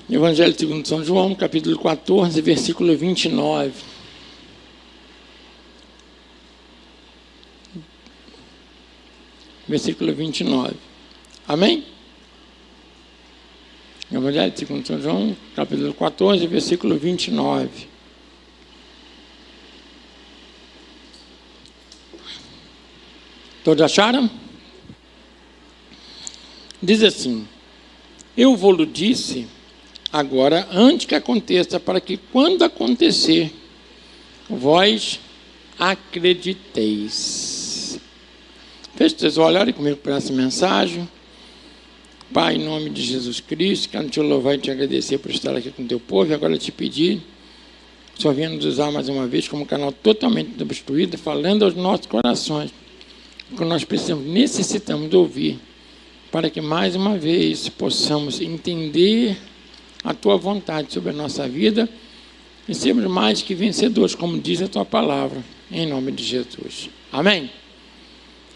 Evangelho segundo São João, capítulo 14, versículo 29. Versículo 29. Amém? Evangelho segundo São João, capítulo 14, versículo 29. Todos acharam? Diz assim: eu vou-lo disse agora, antes que aconteça, para que quando acontecer, vós acrediteis. Feche os seus olhos, olhem comigo para essa mensagem. Pai, em nome de Jesus Cristo, quero te louvar e te agradecer por estar aqui com o teu povo, e agora te pedir, o Senhor venha nos usar mais uma vez como canal totalmente obstruído, falando aos nossos corações, o que nós necessitamos ouvir, para que mais uma vez possamos entender a tua vontade sobre a nossa vida e sermos mais que vencedores, como diz a tua palavra, em nome de Jesus. Amém?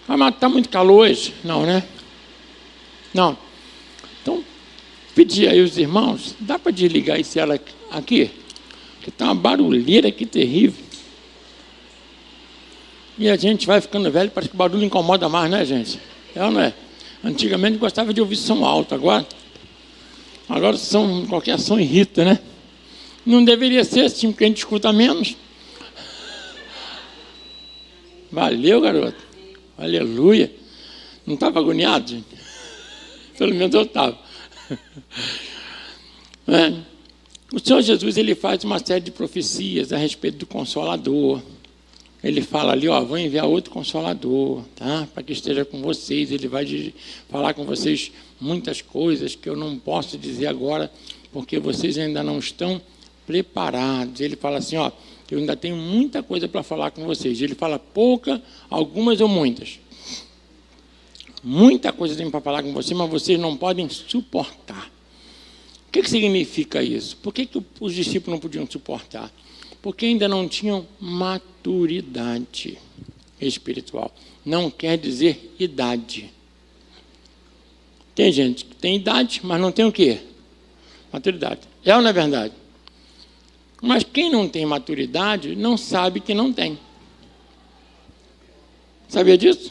Amado, está muito calor hoje? Não, né? Não. Então, pedir aí os irmãos, dá para desligar esse ela aqui? Porque está uma barulheira aqui terrível. E a gente vai ficando velho, parece que o barulho incomoda mais, né, gente? É ou não é? Antigamente gostava de ouvir som alto, agora qualquer som irrita, né? Não deveria ser assim, porque a gente escuta menos. Valeu, garoto. Aleluia. Não estava agoniado, gente? Pelo menos eu estava. O Senhor Jesus, ele faz uma série de profecias a respeito do Consolador. Ele fala ali, vou enviar outro Consolador, tá? Para que esteja com vocês. Ele vai falar com vocês muitas coisas que eu não posso dizer agora, porque vocês ainda não estão preparados. Ele fala assim, eu ainda tenho muita coisa para falar com vocês. Ele fala pouca, algumas ou muitas. Muita coisa tem para falar com vocês, mas vocês não podem suportar. O que significa isso? Por que os discípulos não podiam suportar? Porque ainda não tinham maturidade espiritual. Não quer dizer idade. Tem gente que tem idade, mas não tem o quê? Maturidade. É ou não é verdade? Mas quem não tem maturidade não sabe que não tem. Sabia disso?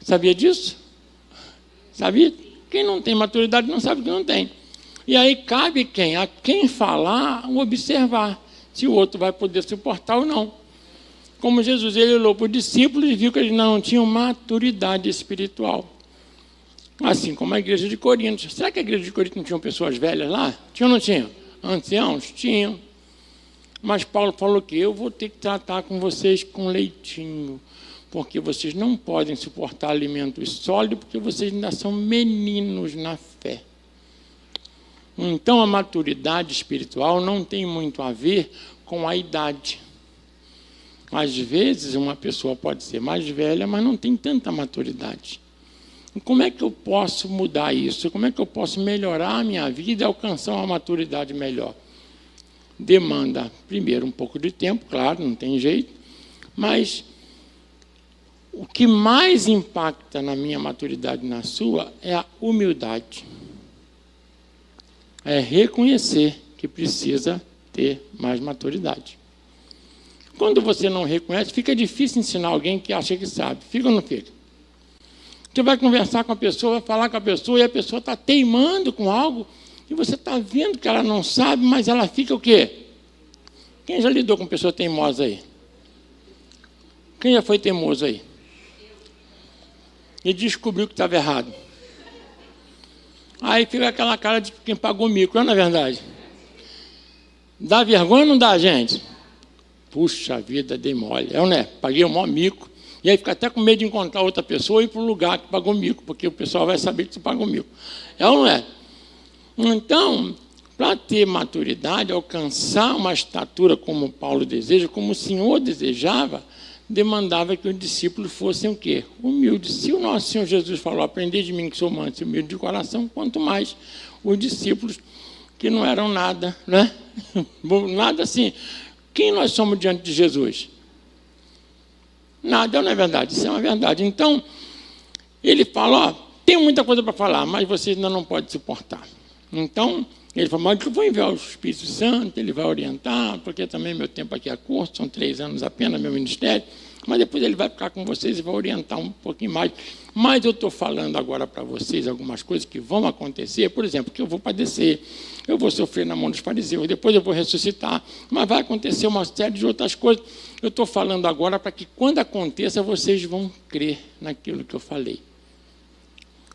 Sabia disso? Sabia? Quem não tem maturidade não sabe que não tem. E aí cabe quem? A quem falar, observar se o outro vai poder suportar ou não. Como Jesus, ele olhou para os discípulos e viu que eles não tinham maturidade espiritual. Assim como a igreja de Corinto. Será que a igreja de Corinto não tinha pessoas velhas lá? Tinha ou não tinha? Anciãos? Tinham. Mas Paulo falou que eu vou ter que tratar com vocês com leitinho, porque vocês não podem suportar alimentos sólidos, porque vocês ainda são meninos na fé. Então, a maturidade espiritual não tem muito a ver com a idade. Às vezes, uma pessoa pode ser mais velha, mas não tem tanta maturidade. E como é que eu posso mudar isso? Como é que eu posso melhorar a minha vida e alcançar uma maturidade melhor? Demanda, primeiro, um pouco de tempo, claro, não tem jeito, mas o que mais impacta na minha maturidade e na sua é a humildade. É reconhecer que precisa ter mais maturidade. Quando você não reconhece, fica difícil ensinar alguém que acha que sabe. Fica ou não fica? Você vai conversar com a pessoa, vai falar com a pessoa, e a pessoa está teimando com algo, e você está vendo que ela não sabe, mas ela fica o quê? Quem já lidou com pessoa teimosa aí? Quem já foi teimoso aí? E descobriu que estava errado. Aí fica aquela cara de quem pagou mico, não é verdade? Dá vergonha ou não dá, gente? Puxa vida, dei mole. É ou não é? Paguei o maior mico. E aí fica até com medo de encontrar outra pessoa e ir para o lugar que pagou mico, porque o pessoal vai saber que você pagou mico. É ou não é? Então, para ter maturidade, alcançar uma estatura como Paulo deseja, como o Senhor desejava, demandava que os discípulos fossem o quê? Humildes. Se o nosso Senhor Jesus falou, aprendei de mim que sou manso e humilde de coração, quanto mais os discípulos que não eram nada, né? Nada assim. Quem nós somos diante de Jesus? Nada, não é verdade? Isso é uma verdade. Então, ele fala, tenho muita coisa para falar, mas vocês ainda não podem suportar. Então, ele falou, mas eu vou enviar o Espírito Santo, ele vai orientar, porque também meu tempo aqui é curto, são 3 anos apenas, meu ministério, mas depois ele vai ficar com vocês e vai orientar um pouquinho mais. Mas eu estou falando agora para vocês algumas coisas que vão acontecer, por exemplo, que eu vou padecer, eu vou sofrer na mão dos fariseus, depois eu vou ressuscitar, mas vai acontecer uma série de outras coisas. Eu estou falando agora para que, quando aconteça, vocês vão crer naquilo que eu falei.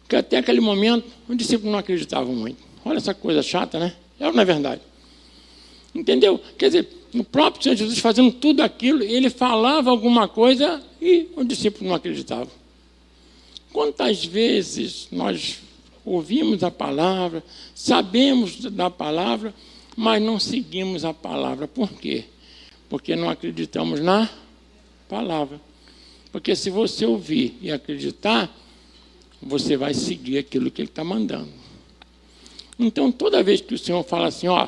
Porque até aquele momento, os discípulos não acreditavam muito. Olha essa coisa chata, né? É ou não é verdade? Entendeu? Quer dizer, o próprio Senhor Jesus fazendo tudo aquilo, ele falava alguma coisa e os discípulos não acreditavam. Quantas vezes nós ouvimos a palavra, sabemos da palavra, mas não seguimos a palavra. Por quê? Porque não acreditamos na palavra. Porque se você ouvir e acreditar, você vai seguir aquilo que ele está mandando. Então, toda vez que o Senhor fala assim, ó,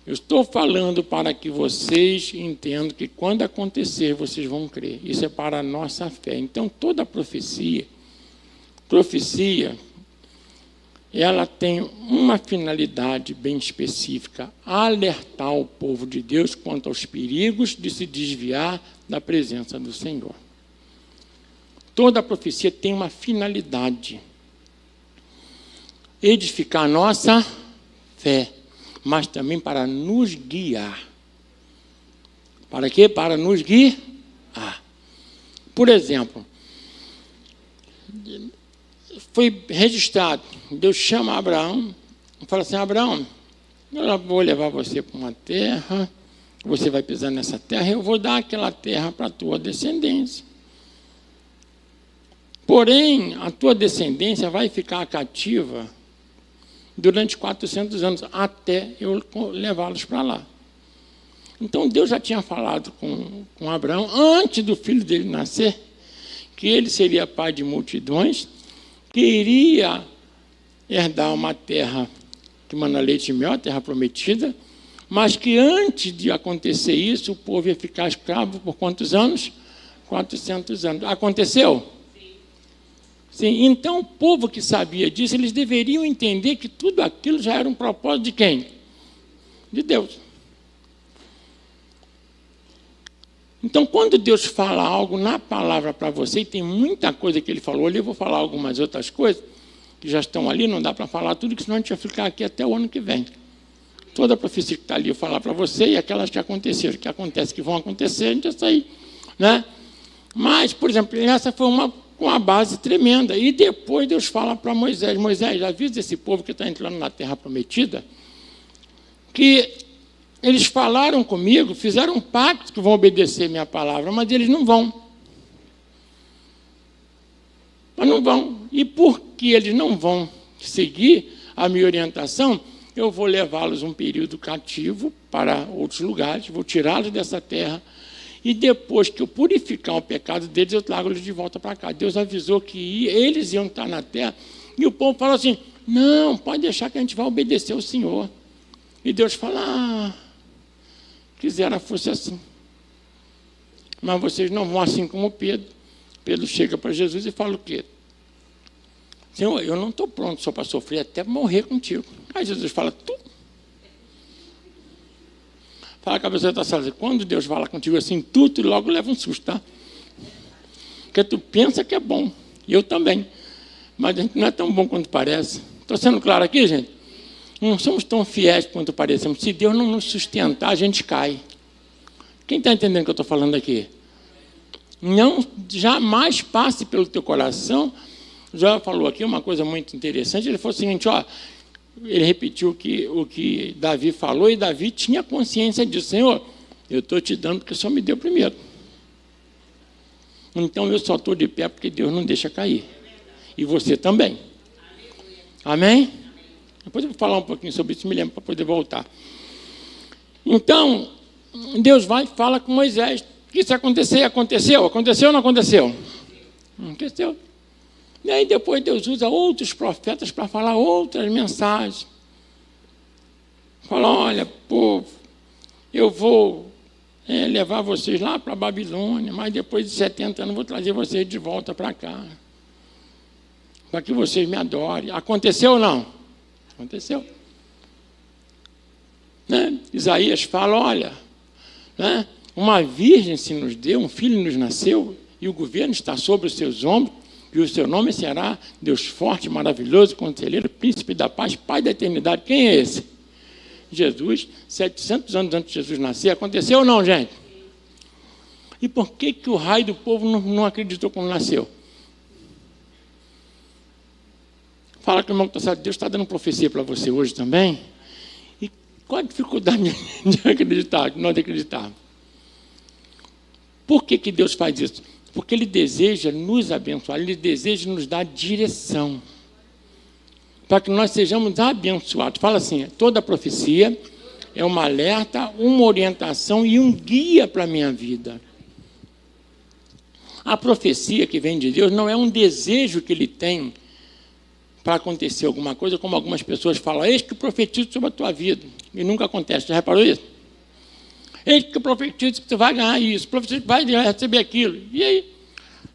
eu estou falando para que vocês entendam que quando acontecer, vocês vão crer. Isso é para a nossa fé. Então, toda profecia, ela tem uma finalidade bem específica, alertar o povo de Deus quanto aos perigos de se desviar da presença do Senhor. Toda profecia tem uma finalidade, edificar a nossa fé, mas também para nos guiar. Para quê? Para nos guiar. Por exemplo, foi registrado, Deus chama Abraão e fala assim, Abraão, eu vou levar você para uma terra, você vai pisar nessa terra, eu vou dar aquela terra para a tua descendência. Porém, a tua descendência vai ficar cativa durante 400 anos, até eu levá-los para lá. Então, Deus já tinha falado com Abraão, antes do filho dele nascer, que ele seria pai de multidões, que iria herdar uma terra que mana leite e mel, a terra prometida, mas que antes de acontecer isso, o povo ia ficar escravo por quantos anos? 400 anos. Aconteceu? Sim, então o povo que sabia disso, eles deveriam entender que tudo aquilo já era um propósito de quem? De Deus. Então, quando Deus fala algo na palavra para você, e tem muita coisa que ele falou ali, eu vou falar algumas outras coisas, que já estão ali, não dá para falar tudo, que senão a gente vai ficar aqui até o ano que vem. Toda a profecia que está ali eu falar para você, e aquelas que aconteceram, que acontecem, que vão acontecer, a gente já sair, né? Mas, por exemplo, essa foi uma com uma base tremenda. E depois Deus fala para Moisés, Moisés, avisa esse povo que está entrando na terra prometida, que eles falaram comigo, fizeram um pacto que vão obedecer minha palavra, mas eles não vão. Mas não vão. E porque eles não vão seguir a minha orientação, eu vou levá-los um período cativo para outros lugares, vou tirá-los dessa terra, e depois que eu purificar o pecado deles, eu trago eles de volta para cá. Deus avisou que eles iam estar na terra, e o povo falou assim, não, pode deixar que a gente vai obedecer ao Senhor. E Deus fala, quisera fosse assim. Mas vocês não vão assim como Pedro. Pedro chega para Jesus e fala o quê? Senhor, eu não estou pronto só para sofrer, até morrer contigo. Aí Jesus fala, tu? Fala a cabeça da sala, quando Deus fala contigo assim, tu logo leva um susto, tá? Porque tu pensa que é bom, e eu também. Mas a gente não é tão bom quanto parece. Estou sendo claro aqui, gente? Não somos tão fiéis quanto parecemos. Se Deus não nos sustentar, a gente cai. Quem está entendendo o que eu estou falando aqui? Não, jamais passe pelo teu coração. Já falou aqui uma coisa muito interessante. Ele falou o seguinte, ó, ele repetiu o que Davi falou, e Davi tinha consciência disso. Senhor, eu estou te dando porque o Senhor me deu primeiro. Então eu só estou de pé porque Deus não deixa cair. E você também. Amém? Depois eu vou falar um pouquinho sobre isso, me lembro, para poder voltar. Então, Deus vai e fala com Moisés. Que isso acontecer, aconteceu? Aconteceu ou não aconteceu? Aconteceu. E aí depois Deus usa outros profetas para falar outras mensagens. Fala, olha, povo, eu vou levar vocês lá para a Babilônia, mas depois de 70 anos vou trazer vocês de volta para cá. para que vocês me adorem. Aconteceu ou não? Aconteceu. Né? Isaías fala, olha, né? Uma virgem se nos deu, um filho nos nasceu, e o governo está sobre os seus ombros, e o seu nome será Deus forte, maravilhoso, conselheiro, príncipe da paz, pai da eternidade. Quem é esse? Jesus, 700 anos antes de Jesus nascer. Aconteceu ou não, gente? E por que o raio do povo não acreditou quando nasceu? Fala que o irmão que está certo, Deus está dando profecia para você hoje também. E qual a dificuldade de acreditar, de não acreditar? Por que Deus faz isso? Porque Ele deseja nos abençoar, Ele deseja nos dar direção, para que nós sejamos abençoados. Fala assim, toda profecia é uma alerta, uma orientação e um guia para a minha vida. A profecia que vem de Deus não é um desejo que Ele tem para acontecer alguma coisa, como algumas pessoas falam, eis que eu profetizo sobre a tua vida, e nunca acontece. Já reparou isso? Eis que eu profetizo que você vai ganhar isso, profetizo que vai receber aquilo. E aí,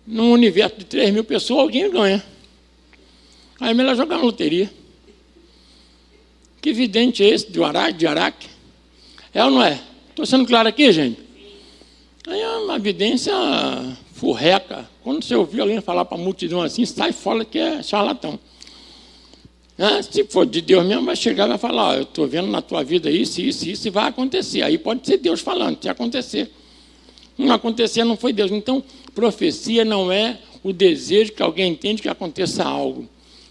num universo de 3 mil pessoas, alguém ganha. Aí é melhor jogar na loteria. Que vidente é esse de Araque? É ou não é? Estou sendo claro aqui, gente? Aí é uma evidência furreca. Quando você ouvir alguém falar para a multidão assim, sai fora que é charlatão. Se for de Deus mesmo, vai chegar e vai falar, eu estou vendo na tua vida isso, e vai acontecer. Aí pode ser Deus falando, se acontecer. Não acontecer, não foi Deus. Então, profecia não é o desejo que alguém entende que aconteça algo.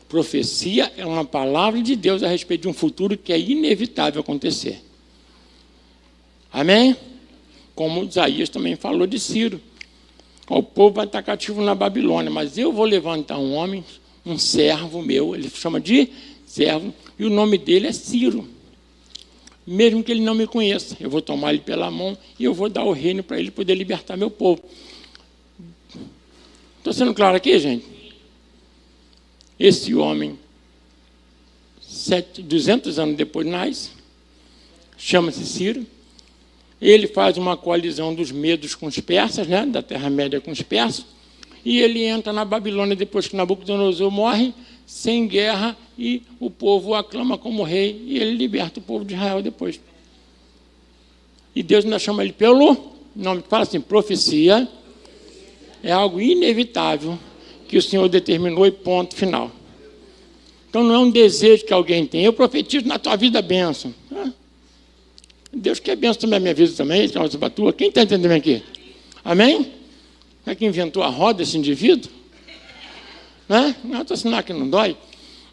Profecia é uma palavra de Deus a respeito de um futuro que é inevitável acontecer. Amém? Como Isaías também falou de Ciro. O povo vai estar cativo na Babilônia, mas eu vou levantar um homem, um servo meu, ele chama de servo, e o nome dele é Ciro. Mesmo que ele não me conheça, eu vou tomar ele pela mão e eu vou dar o reino para ele poder libertar meu povo. Estou sendo claro aqui, gente? Esse homem, 200 anos depois nasce, chama-se Ciro. Ele faz uma coalizão dos medos com os persas, né, da Terra-média com os persas, e ele entra na Babilônia depois que Nabucodonosor morre, sem guerra, e o povo o aclama como rei, e ele liberta o povo de Israel depois. E Deus ainda chama ele pelo nome, fala assim, profecia é algo inevitável que o Senhor determinou e ponto final. Então não é um desejo que alguém tem, eu profetizo na tua vida bênção. Deus quer bênção também na minha vida também, quem está entendendo aqui? Amém? É que inventou a roda esse indivíduo? Né? Não é assinar que não dói.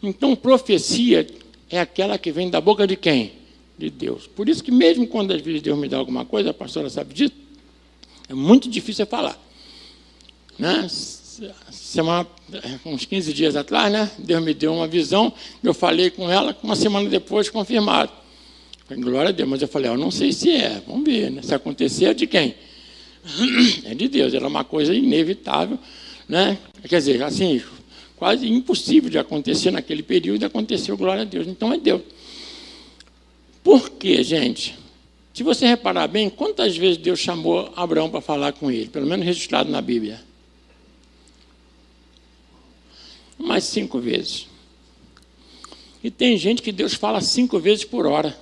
Então, profecia é aquela que vem da boca de quem? De Deus. Por isso que mesmo quando às vezes Deus me dá alguma coisa, a pastora sabe disso, é muito difícil falar. Né? Uns 15 dias atrás, né? Deus me deu uma visão, eu falei com ela, uma semana depois confirmado. Falei, glória a Deus, mas eu falei, eu não sei se é, vamos ver, né? Se acontecer é de quem? É de Deus, era uma coisa inevitável, né? Quer dizer, assim, quase impossível de acontecer naquele período, aconteceu, glória a Deus, então é Deus. Por quê, gente? Se você reparar bem, quantas vezes Deus chamou Abraão para falar com ele, pelo menos registrado na Bíblia? Mais 5 vezes. E tem gente que Deus fala 5 vezes por hora.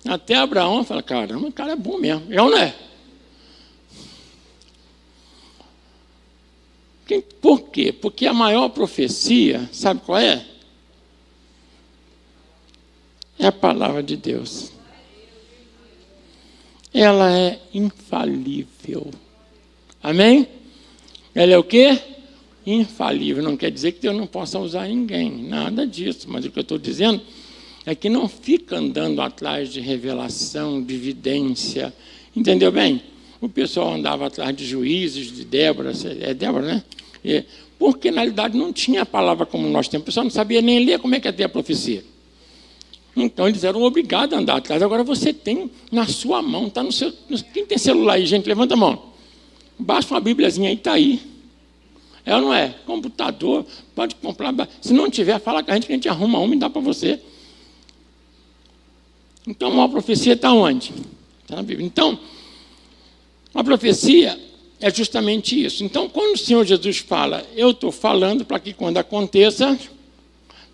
Até Abraão fala, caramba, o cara é bom mesmo. Eu não é? Por quê? Porque a maior profecia, sabe qual é? É a palavra de Deus. Ela é infalível. Amém? Ela é o quê? Infalível. Não quer dizer que Deus não possa usar ninguém. Nada disso. Mas o que eu estou dizendo é que não fica andando atrás de revelação, de evidência. Entendeu bem? O pessoal andava atrás de juízes, de Débora. É Débora, né? Porque, na realidade, não tinha a palavra como nós temos. O pessoal não sabia nem ler como é que ia ter a profecia. Então, eles eram obrigados a andar atrás. Agora, você tem na sua mão, está no seu... Quem tem celular aí, gente? Levanta a mão. Baixa uma bíbliazinha aí, está aí. É ou não é? Computador, pode comprar. Se não tiver, fala com a gente arruma uma e dá para você. Então, a profecia está onde? Está na Bíblia. Então, a profecia é justamente isso. Então, quando o Senhor Jesus fala, eu estou falando para que quando aconteça,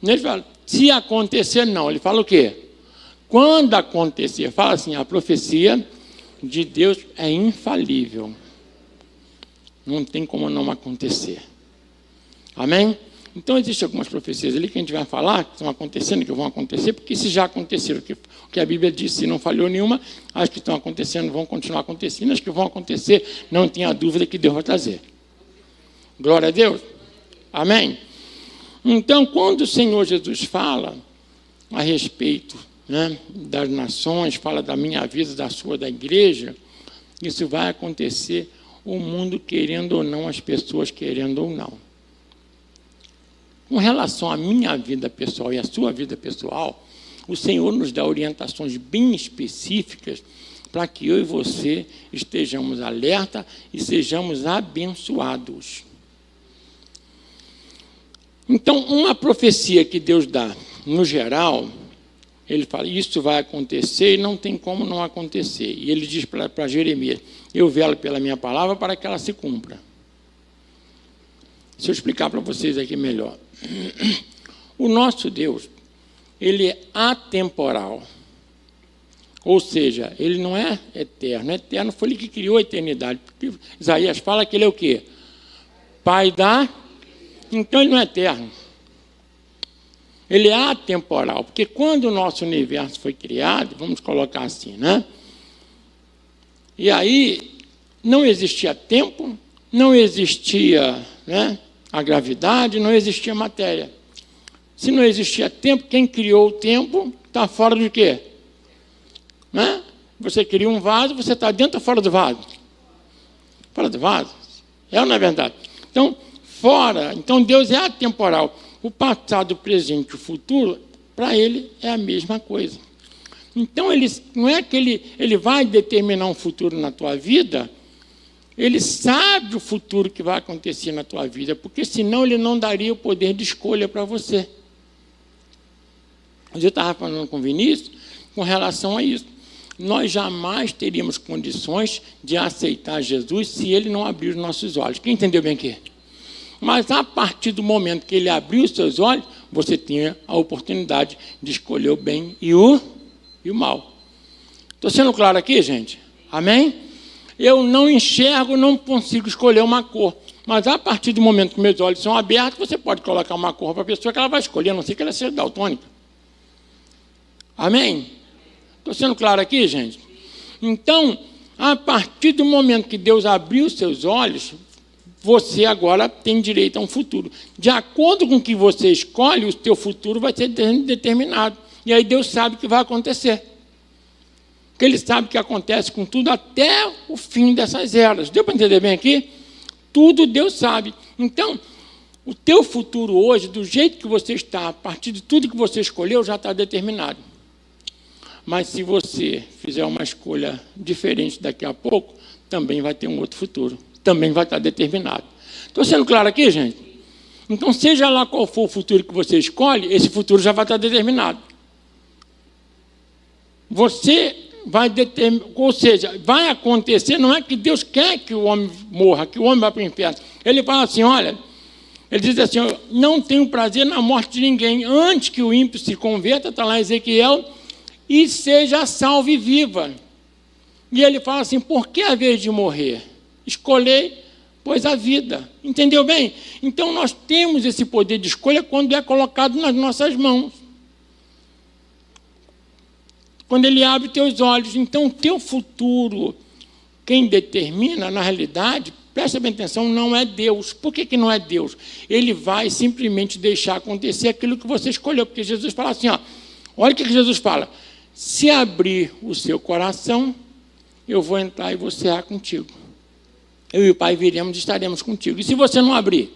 ele fala, se acontecer, não. Ele fala o quê? Quando acontecer, fala assim, a profecia de Deus é infalível. Não tem como não acontecer. Amém? Então, existem algumas profecias ali que a gente vai falar, que estão acontecendo, que vão acontecer, porque se já aconteceram, o que a Bíblia diz, se não falhou nenhuma, as que estão acontecendo vão continuar acontecendo, as que vão acontecer, não tenha dúvida que Deus vai trazer. Glória a Deus. Amém? Então, quando o Senhor Jesus fala a respeito, né, das nações, fala da minha vida, da sua, da igreja, isso vai acontecer, o mundo querendo ou não, as pessoas querendo ou não. Com relação à minha vida pessoal e à sua vida pessoal, o Senhor nos dá orientações bem específicas para que eu e você estejamos alerta e sejamos abençoados. Então, uma profecia que Deus dá, no geral, ele fala, isso vai acontecer e não tem como não acontecer. E ele diz para Jeremias, eu velo pela minha palavra para que ela se cumpra. Deixa eu explicar para vocês aqui melhor. O nosso Deus, ele é atemporal. Ou seja, ele não é eterno. Eterno foi ele que criou a eternidade. Porque Isaías fala que ele é o quê? Pai da... Então ele não é eterno. Ele é atemporal. Porque quando o nosso universo foi criado, vamos colocar assim, né? E aí não existia tempo, não existia, né, a gravidade, não existia matéria. Se não existia tempo, quem criou o tempo está fora de quê? Né? Você cria um vaso, você está dentro ou fora do vaso? Fora do vaso. É ou não é verdade? Então, fora. Então, Deus é atemporal. O passado, o presente e o futuro, para ele, é a mesma coisa. Então, ele, não é que ele vai determinar um futuro na tua vida, ele sabe o futuro que vai acontecer na tua vida, porque senão ele não daria o poder de escolha para você. Eu estava falando com o Vinícius com relação a isso. Nós jamais teríamos condições de aceitar Jesus se ele não abrir os nossos olhos. Quem entendeu bem aqui? Mas a partir do momento que ele abriu os seus olhos, você tinha a oportunidade de escolher o bem e o mal. Estou sendo claro aqui, gente? Amém? Eu não enxergo, não consigo escolher uma cor. Mas a partir do momento que meus olhos são abertos, você pode colocar uma cor para a pessoa que ela vai escolher, a não ser que ela seja daltônica. Amém? Estou sendo claro aqui, gente? Então, a partir do momento que Deus abriu os seus olhos, você agora tem direito a um futuro. De acordo com o que você escolhe, o seu futuro vai ser determinado. E aí Deus sabe o que vai acontecer. Porque ele sabe o que acontece com tudo até o fim dessas eras. Deu para entender bem aqui? Tudo Deus sabe. Então, o teu futuro hoje, do jeito que você está, a partir de tudo que você escolheu, já está determinado. Mas se você fizer uma escolha diferente daqui a pouco, também vai ter um outro futuro. Também vai estar determinado. Estou sendo claro aqui, gente? Então, seja lá qual for o futuro que você escolhe, esse futuro já vai estar determinado. Você vai determinar, ou seja, vai acontecer, não é que Deus quer que o homem morra, que o homem vá para o inferno. Ele fala assim, olha, ele diz assim, não tenho prazer na morte de ninguém, antes que o ímpio se converta, está lá em Ezequiel, e seja salvo e viva. E ele fala assim, por que a vez de morrer? Escolhei, pois a vida. Entendeu bem? Então, nós temos esse poder de escolha quando é colocado nas nossas mãos. Quando ele abre teus olhos. Então, o teu futuro, quem determina, na realidade, presta bem atenção, não é Deus. Por que não é Deus? Ele vai simplesmente deixar acontecer aquilo que você escolheu. Porque Jesus fala assim, ó, olha o que Jesus fala. Se abrir o seu coração, eu vou entrar e vou cear contigo. Eu e o Pai viremos e estaremos contigo. E se você não abrir?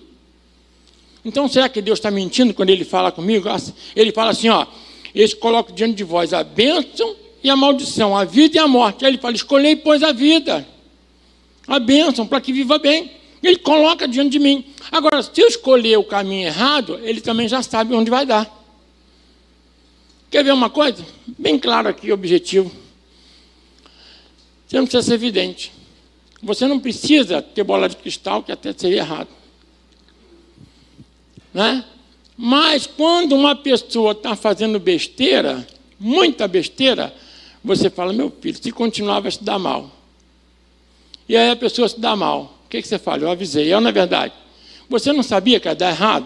Então, será que Deus está mentindo quando Ele fala comigo? Ele fala assim, ó, eles colocam diante de vós a bênção e a maldição, a vida e a morte. Aí ele fala, escolhei, pois, a vida, a bênção, para que viva bem. Ele coloca diante de mim. Agora, se eu escolher o caminho errado, ele também já sabe onde vai dar. Quer ver uma coisa? Bem claro aqui, objetivo. Você não precisa ser evidente. Você não precisa ter bola de cristal, que até seria errado. Né? Mas quando uma pessoa está fazendo besteira, muita besteira, você fala, meu filho, se continuar vai se dar mal. E aí a pessoa se dá mal. O que você fala? Eu avisei. Não é verdade? Você não sabia que ia dar errado?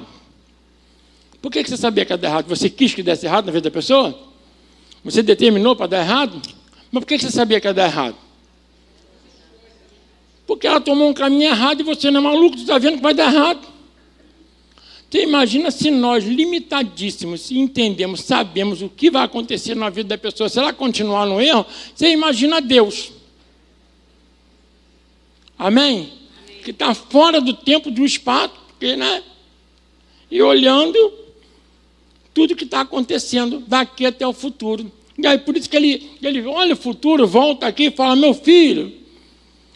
Por que você sabia que ia dar errado? Você quis que desse errado na vida da pessoa? Você determinou para dar errado? Mas por que você sabia que ia dar errado? Porque ela tomou um caminho errado e você não é maluco, você está vendo que vai dar errado. Você imagina se nós, limitadíssimos, entendemos, sabemos o que vai acontecer na vida da pessoa, se ela continuar no erro, você imagina Deus. Amém? Que está fora do tempo, do espaço, porque, né? E olhando tudo que está acontecendo daqui até o futuro. E aí, por isso que ele olha o futuro, volta aqui e fala, meu filho,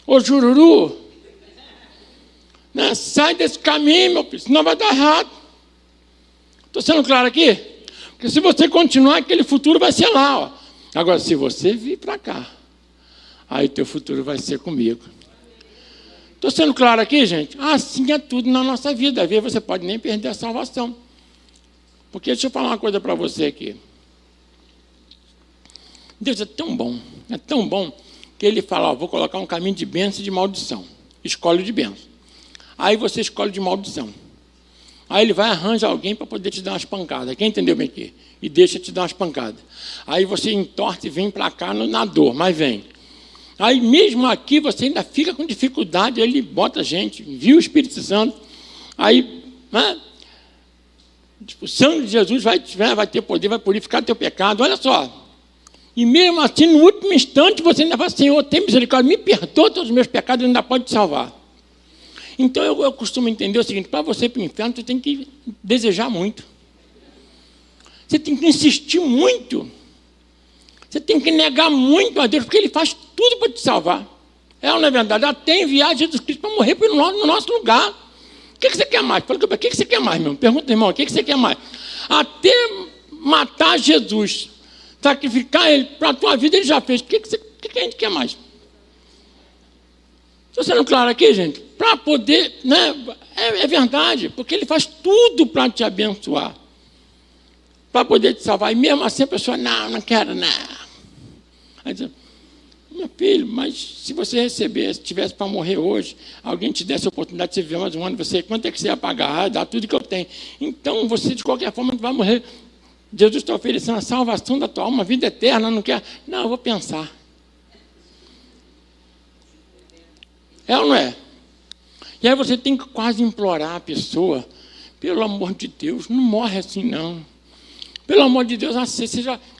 ô Jururu, né, sai desse caminho, meu filho, senão vai dar errado. Estou sendo claro aqui? Porque se você continuar, aquele futuro vai ser lá. Ó. Agora, se você vir para cá, aí teu futuro vai ser comigo. Estou sendo claro aqui, gente? Assim é tudo na nossa vida. Às vezes você pode nem perder a salvação. Porque deixa eu falar uma coisa para você aqui. Deus é tão bom, que ele fala, ó, vou colocar um caminho de bênção e de maldição. Escolhe de bênção. Aí você escolhe de maldição. Aí ele vai arranjar alguém para poder te dar umas pancadas. Quem entendeu bem aqui? E deixa te dar umas pancadas. Aí você entorta e vem para cá na dor, mas vem. Aí mesmo aqui você ainda fica com dificuldade, aí ele bota a gente, envia o Espírito Santo, aí, né, o sangue de Jesus vai ter poder, vai purificar teu pecado, olha só. E mesmo assim, no último instante, você ainda fala, Senhor, tem misericórdia, me perdoa todos os meus pecados, ainda pode te salvar. Então eu costumo entender o seguinte, para você ir para o inferno, você tem que desejar muito. Você tem que insistir muito. Você tem que negar muito a Deus, porque Ele faz tudo para te salvar. É ou não é verdade? Até enviar Jesus Cristo para morrer no nosso lugar. O que você quer mais? Fala, o que você quer mais, meu? Pergunta, irmão, o que você quer mais? Até matar Jesus, sacrificar Ele para a tua vida, Ele já fez. O que a gente quer mais? Estou sendo claro aqui, gente? Para poder, né? É verdade, porque Ele faz tudo para te abençoar. Para poder te salvar. E mesmo assim a pessoa, não quero, não. Aí diz, meu filho, mas se você recebesse, tivesse para morrer hoje, alguém te desse a oportunidade de você viver mais um ano, quanto é que você ia pagar? Dá tudo que eu tenho. Então, você, de qualquer forma, vai morrer. Jesus está oferecendo a salvação da tua alma, a vida eterna, não quer? Não, eu vou pensar. É ou não é? E aí você tem que quase implorar a pessoa, pelo amor de Deus, não morre assim, não. Pelo amor de Deus,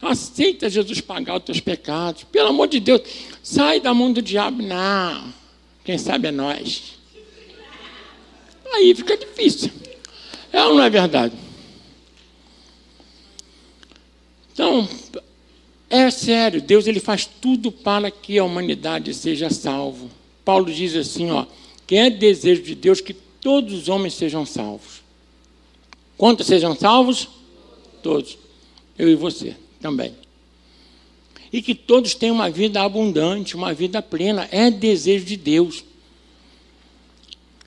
aceita Jesus pagar os teus pecados. Pelo amor de Deus, sai da mão do diabo. Não, quem sabe é nós. Aí fica difícil. É ou não é verdade? Então, é sério, Deus ele faz tudo para que a humanidade seja salva. Paulo diz assim, ó, que é desejo de Deus que todos os homens sejam salvos. Quantos sejam salvos? Todos. Eu e você também. E que todos tenham uma vida abundante, uma vida plena. É desejo de Deus.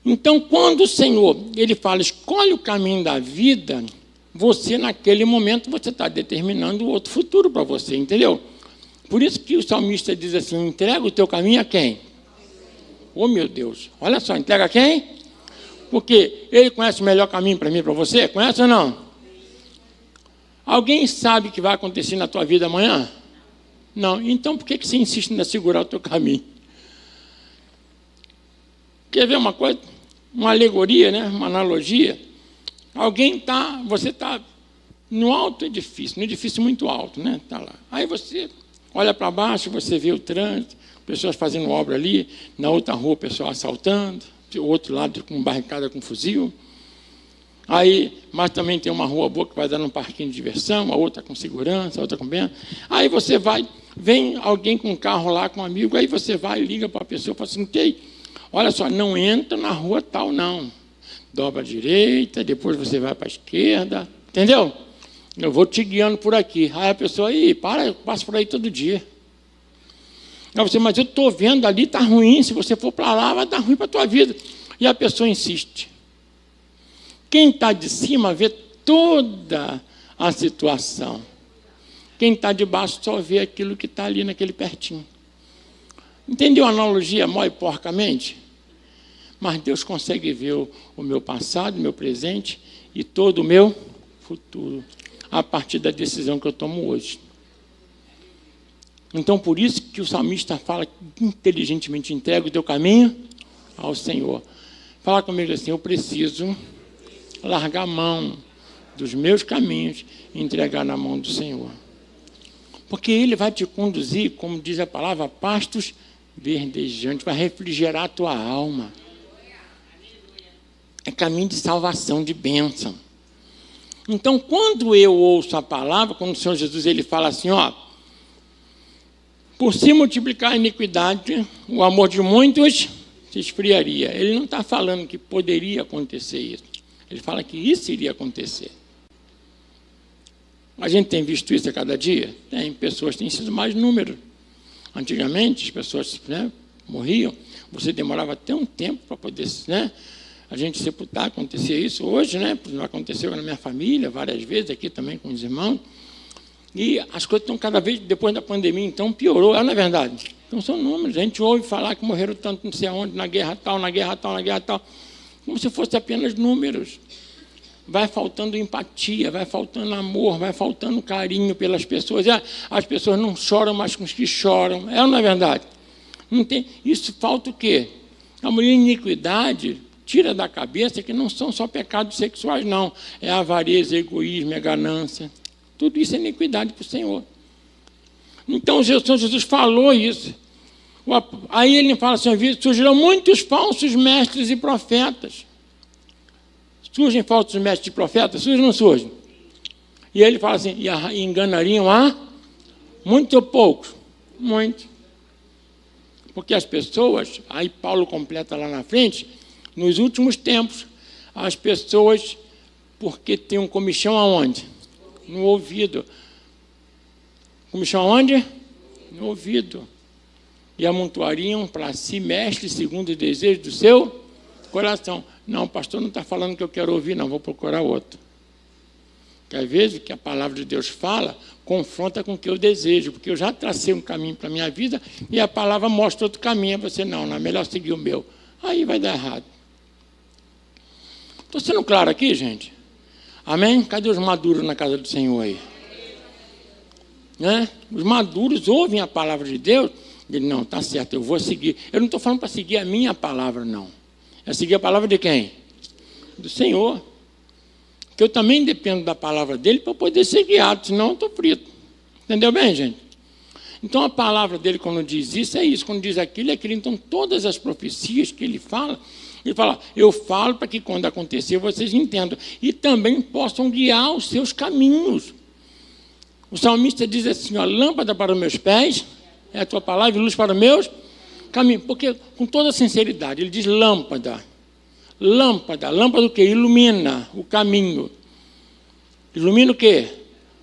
Então, quando o Senhor, Ele fala, escolhe o caminho da vida, você, naquele momento, você está determinando outro futuro para você, entendeu? Por isso que o salmista diz assim, entrega o teu caminho a quem? Oh, meu Deus. Olha só, entrega a quem? Porque Ele conhece o melhor caminho para mim e para você? Conhece ou não? Alguém sabe o que vai acontecer na tua vida amanhã? Não. Então, por que você insiste em segurar o teu caminho? Quer ver uma coisa? Uma alegoria, né? Uma analogia. Você está no alto edifício, no edifício muito alto, né? Tá lá. Aí você olha para baixo, você vê o trânsito, pessoas fazendo obra ali, na outra rua, o pessoal assaltando, o outro lado com barricada com fuzil. Aí, mas também tem uma rua boa que vai dar num parquinho de diversão, a outra com segurança, a outra com bem. Aí você vai, vem alguém com um carro lá com um amigo, aí você vai, liga para a pessoa e fala assim, olha só, não entra na rua tal, não. Dobra à direita, depois você vai para a esquerda, entendeu? Eu vou te guiando por aqui. Aí a pessoa, para, eu passo por aí todo dia. Aí você, mas eu estou vendo ali, está ruim, se você for para lá, vai dar ruim para a tua vida. E a pessoa insiste. Quem está de cima vê toda a situação. Quem está de baixo só vê aquilo que está ali naquele pertinho. Entendeu a analogia mó e porcamente? Mas Deus consegue ver o meu passado, o meu presente e todo o meu futuro, a partir da decisão que eu tomo hoje. Então, por isso que o salmista fala inteligentemente, entrega o teu caminho ao Senhor. Fala comigo assim, eu preciso largar a mão dos meus caminhos e entregar na mão do Senhor. Porque Ele vai te conduzir, como diz a palavra, a pastos verdejantes, vai refrigerar a tua alma. É caminho de salvação, de bênção. Então, quando eu ouço a palavra, quando o Senhor Jesus ele fala assim, ó, por se multiplicar a iniquidade, o amor de muitos se esfriaria. Ele não está falando que poderia acontecer isso. Ele fala que isso iria acontecer. A gente tem visto isso a cada dia? Tem, pessoas têm sido mais número. Antigamente, as pessoas morriam, você demorava até um tempo para poder a gente sepultar, acontecia isso. Hoje, aconteceu na minha família, várias vezes, aqui também com os irmãos. E as coisas estão cada vez, depois da pandemia, então, piorou, não é verdade? Então, são números. A gente ouve falar que morreram tanto não sei aonde, na guerra tal, na guerra tal, na guerra tal, como se fosse apenas números. Vai faltando empatia, vai faltando amor, vai faltando carinho pelas pessoas. As pessoas não choram mais com os que choram. É ou não é verdade? Não tem, isso falta o quê? A mulher iniquidade tira da cabeça que não são só pecados sexuais, não. É avareza, egoísmo, é ganância. Tudo isso é iniquidade para o Senhor. Então, o Senhor Jesus falou isso. Aí ele fala assim, surgirão muitos falsos mestres e profetas. Surgem falsos mestres e profetas? Surgem ou não surgem? E ele fala assim, e enganariam a muito ou poucos? Muito. Porque as pessoas, aí Paulo completa lá na frente, nos últimos tempos, as pessoas, porque tem um comichão aonde? No ouvido. Comichão aonde? No ouvido. E amontoariam para si mestres segundo o desejo do seu coração. Não, o pastor não está falando que eu quero ouvir, não, vou procurar outro. Porque às vezes o que a palavra de Deus fala, confronta com o que eu desejo, porque eu já tracei um caminho para a minha vida e a palavra mostra outro caminho. Você, não é melhor seguir o meu. Aí vai dar errado. Estou sendo claro aqui, gente? Amém? Cadê os maduros na casa do Senhor aí? Os maduros ouvem a palavra de Deus e dizem, não, está certo, eu vou seguir. Eu não estou falando para seguir a minha palavra, não. É seguir a palavra de quem? Do Senhor. Que eu também dependo da palavra dele para poder ser guiado, senão eu estou frito. Entendeu bem, gente? Então, a palavra dele, quando diz isso, é isso. Quando diz aquilo, é aquilo. Então, todas as profecias que ele fala, eu falo para que quando acontecer, vocês entendam. E também possam guiar os seus caminhos. O salmista diz assim, ó, lâmpada para os meus pés, é a tua palavra, e luz para os meus caminhos. Porque, com toda sinceridade, ele diz lâmpada. Lâmpada o quê? Ilumina o caminho. Ilumina o quê?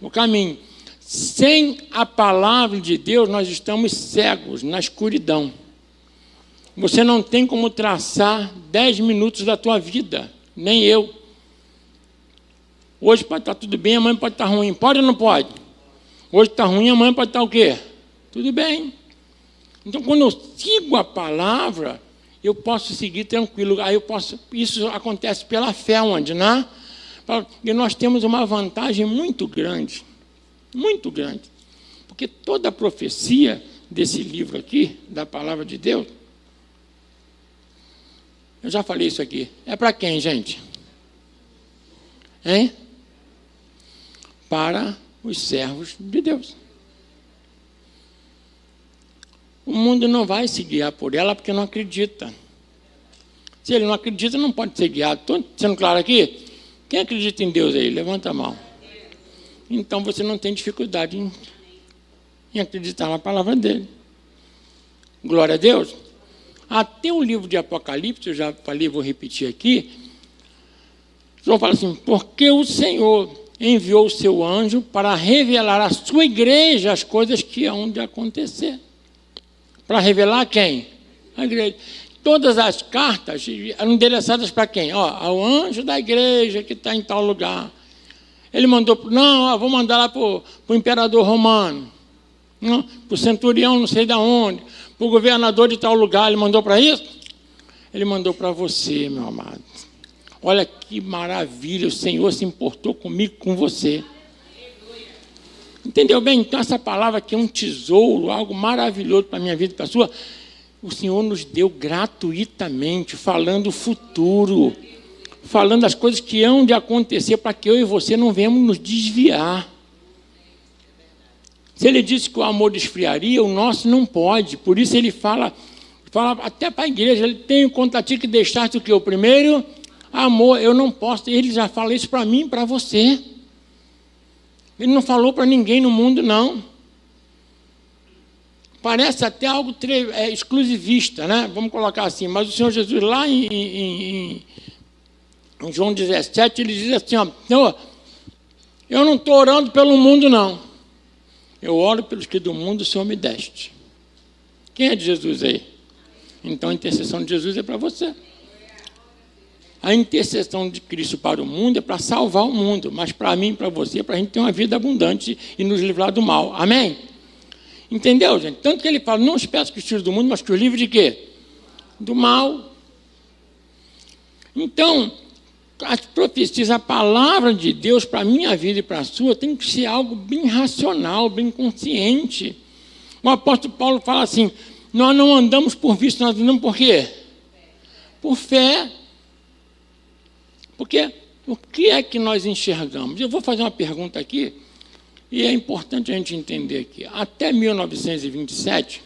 O caminho. Sem a palavra de Deus, nós estamos cegos, na escuridão. Você não tem como traçar 10 minutos da tua vida, nem eu. Hoje pode estar tudo bem, amanhã pode estar ruim. Pode ou não pode? Hoje está ruim, amanhã pode estar o quê? Tudo bem. Então, quando eu sigo a palavra, eu posso seguir tranquilo. Aí isso acontece pela fé, onde, né? E nós temos uma vantagem muito grande. Muito grande. Porque toda a profecia desse livro aqui, da palavra de Deus, eu já falei isso aqui. É para quem, gente? Hein? Para os servos de Deus. O mundo não vai se guiar por ela porque não acredita. Se ele não acredita, não pode ser guiado. Estou sendo claro aqui? Quem acredita em Deus aí? Levanta a mão. Então você não tem dificuldade em acreditar na palavra dele. Glória a Deus. Até o livro de Apocalipse, eu já falei, vou repetir aqui. João fala assim, porque o Senhor enviou o seu anjo para revelar à sua igreja as coisas que hão de acontecer. Para revelar quem? A igreja. Todas as cartas eram endereçadas para quem? Ao anjo da igreja que está em tal lugar. Ele mandou, vou mandar lá para o imperador romano, para o centurião não sei de onde, para o governador de tal lugar. Ele mandou para isso? Ele mandou para você, meu amado. Olha que maravilha, o Senhor se importou comigo, com você. Entendeu bem? Então essa palavra aqui é um tesouro, algo maravilhoso para a minha vida e para a sua. O Senhor nos deu gratuitamente, falando o futuro, falando as coisas que hão de acontecer para que eu e você não venhamos nos desviar. Se ele disse que o amor esfriaria, o nosso não pode. Por isso ele fala até para a igreja, ele tem contra ti que deixaste o que? O primeiro amor. Eu não posso, ele já fala isso para mim e para você. Ele não falou para ninguém no mundo, não. Parece até algo exclusivista, né? Vamos colocar assim. Mas o Senhor Jesus, lá em João 17, ele diz assim, eu não estou orando pelo mundo, não. Eu oro pelos que do mundo o Senhor me deste. Quem é de Jesus aí? Então a intercessão de Jesus é para você. A intercessão de Cristo para o mundo é para salvar o mundo, mas para mim e para você, é para a gente ter uma vida abundante e nos livrar do mal. Amém? Entendeu, gente? Tanto que ele fala, não os peço que os tire do mundo, mas que os livre de quê? Do mal. Então, as profecias, a palavra de Deus para a minha vida e para a sua, tem que ser algo bem racional, bem consciente. O apóstolo Paulo fala assim, nós não andamos por vista, nós andamos por quê? Por fé. Porque o que é que nós enxergamos? Eu vou fazer uma pergunta aqui, e é importante a gente entender aqui. Até 1927,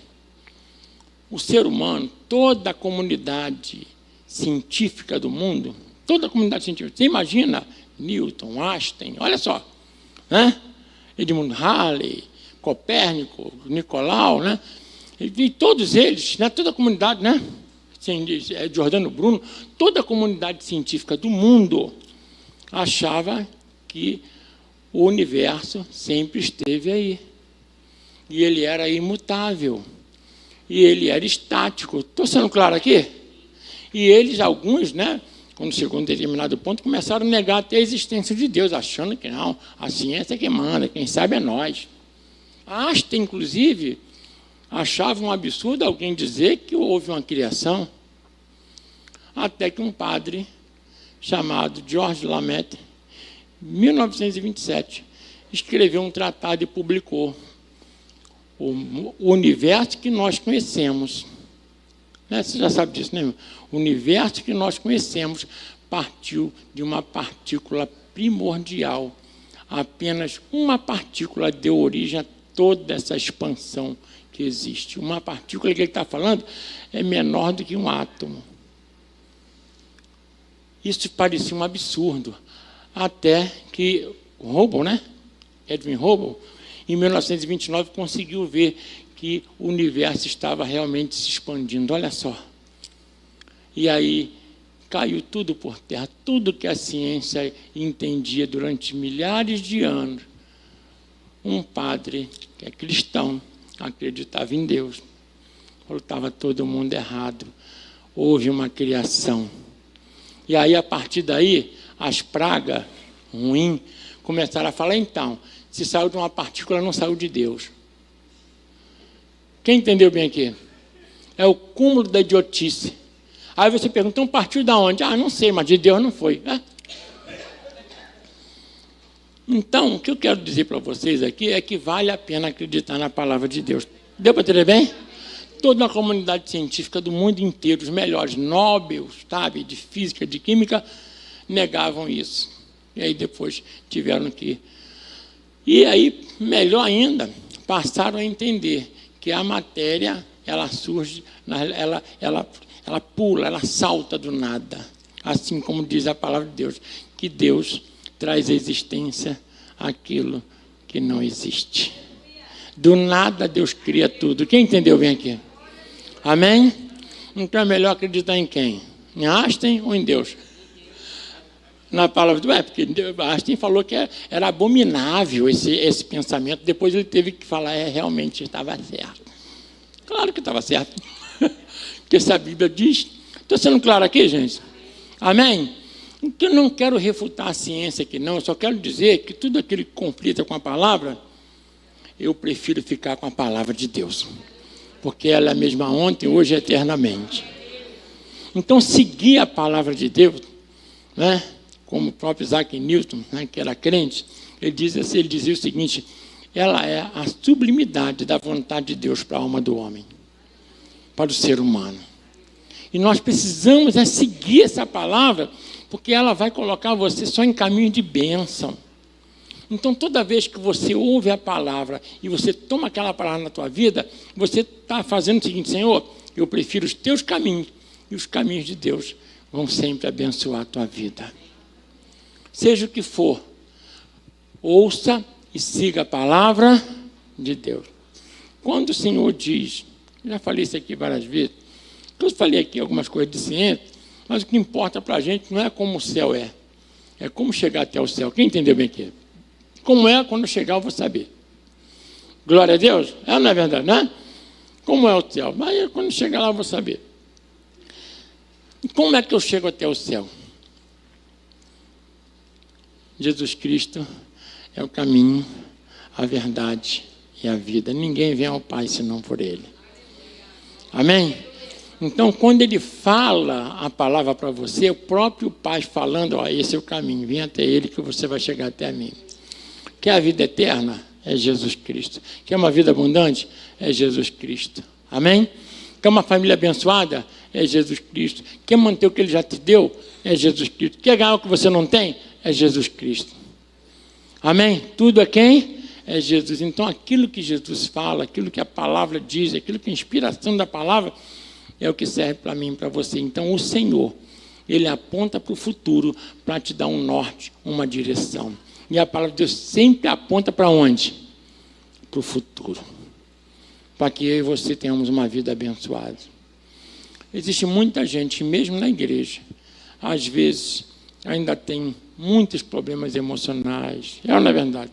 o ser humano, toda a comunidade científica do mundo, toda a comunidade científica, você imagina Newton, Einstein, olha só, né? Edmund Halley, Copérnico, Nicolau, né? E todos eles, né? Toda a comunidade, né? Giordano Bruno, toda a comunidade científica do mundo achava que o universo sempre esteve aí. E ele era imutável. E ele era estático. Estou sendo claro aqui? E eles, alguns, né, quando chegou a um determinado ponto, começaram a negar até a existência de Deus, achando que não, a ciência é que manda, quem sabe é nós. Einstein, inclusive, achava um absurdo alguém dizer que houve uma criação, até que um padre chamado George Lamette, em 1927, escreveu um tratado e publicou o universo que nós conhecemos. Né? Você já sabe disso, né? O universo que nós conhecemos partiu de uma partícula primordial. Apenas uma partícula deu origem a toda essa expansão que existe. Uma partícula que ele está falando é menor do que um átomo. Isso parecia um absurdo, até que Hubble, né? Edwin Hubble, em 1929, conseguiu ver que o universo estava realmente se expandindo. Olha só. E aí caiu tudo por terra, tudo que a ciência entendia durante milhares de anos. Um padre, que é cristão, acreditava em Deus. Falou, estava todo mundo errado. Houve uma criação. E aí, a partir daí, as pragas ruins começaram a falar, então, se saiu de uma partícula, não saiu de Deus. Quem entendeu bem aqui? É o cúmulo da idiotice. Aí você pergunta, então partiu de onde? Ah, não sei, mas de Deus não foi. Então, o que eu quero dizer para vocês aqui é que vale a pena acreditar na palavra de Deus. Deu para entender bem? Toda a comunidade científica do mundo inteiro, os melhores Nobel, sabe, de física, de química, negavam isso. E aí depois tiveram que... E aí, melhor ainda, passaram a entender que a matéria, ela surge, ela pula, ela salta do nada. Assim como diz a palavra de Deus, que Deus traz à existência aquilo que não existe. Do nada Deus cria tudo. Quem entendeu bem aqui? Amém? Então é melhor acreditar em quem? Em Einstein ou em Deus? Na palavra de Deus, porque Einstein falou que era abominável esse pensamento. Depois ele teve que falar, realmente estava certo. Claro que estava certo. Porque se a Bíblia diz... Estou sendo claro aqui, gente? Amém? Então, eu não quero refutar a ciência aqui, não. Eu só quero dizer que tudo aquilo que conflita com a palavra, eu prefiro ficar com a palavra de Deus. Porque ela é a mesma ontem, hoje e eternamente. Então, seguir a palavra de Deus, né? Como o próprio Isaac Newton, né, que era crente, ele dizia o seguinte: ela é a sublimidade da vontade de Deus para a alma do homem, para o ser humano. E nós precisamos seguir essa palavra, porque ela vai colocar você só em caminho de bênção. Então, toda vez que você ouve a palavra e você toma aquela palavra na tua vida, você está fazendo o seguinte: Senhor, eu prefiro os teus caminhos, e os caminhos de Deus vão sempre abençoar a tua vida. Seja o que for, ouça e siga a palavra de Deus. Quando o Senhor diz, já falei isso aqui várias vezes, eu falei aqui algumas coisas de ciência, mas o que importa para a gente não é como o céu é como chegar até o céu. Quem entendeu bem aqui? Como é, quando chegar eu vou saber. Glória a Deus? Não é verdade, né? Como é o céu? Mas quando chegar lá eu vou saber. E como é que eu chego até o céu? Jesus Cristo é o caminho, a verdade e a vida. Ninguém vem ao Pai senão por Ele. Amém? Então, quando Ele fala a palavra para você, o próprio Pai falando: esse é o caminho, vem até Ele que você vai chegar até mim. Quer a vida eterna? É Jesus Cristo. Quer uma vida abundante? É Jesus Cristo. Amém? Quer uma família abençoada? É Jesus Cristo. Quer manter o que Ele já te deu? É Jesus Cristo. Quer ganhar o que você não tem? É Jesus Cristo. Amém? Tudo é quem? É Jesus. Então, aquilo que Jesus fala, aquilo que a palavra diz, aquilo que a inspiração da palavra, é o que serve para mim e para você. Então, o Senhor, Ele aponta para o futuro para te dar um norte, uma direção. E a palavra de Deus sempre aponta para onde? Para o futuro. Para que eu e você tenhamos uma vida abençoada. Existe muita gente, mesmo na igreja, às vezes ainda tem muitos problemas emocionais. Não é verdade?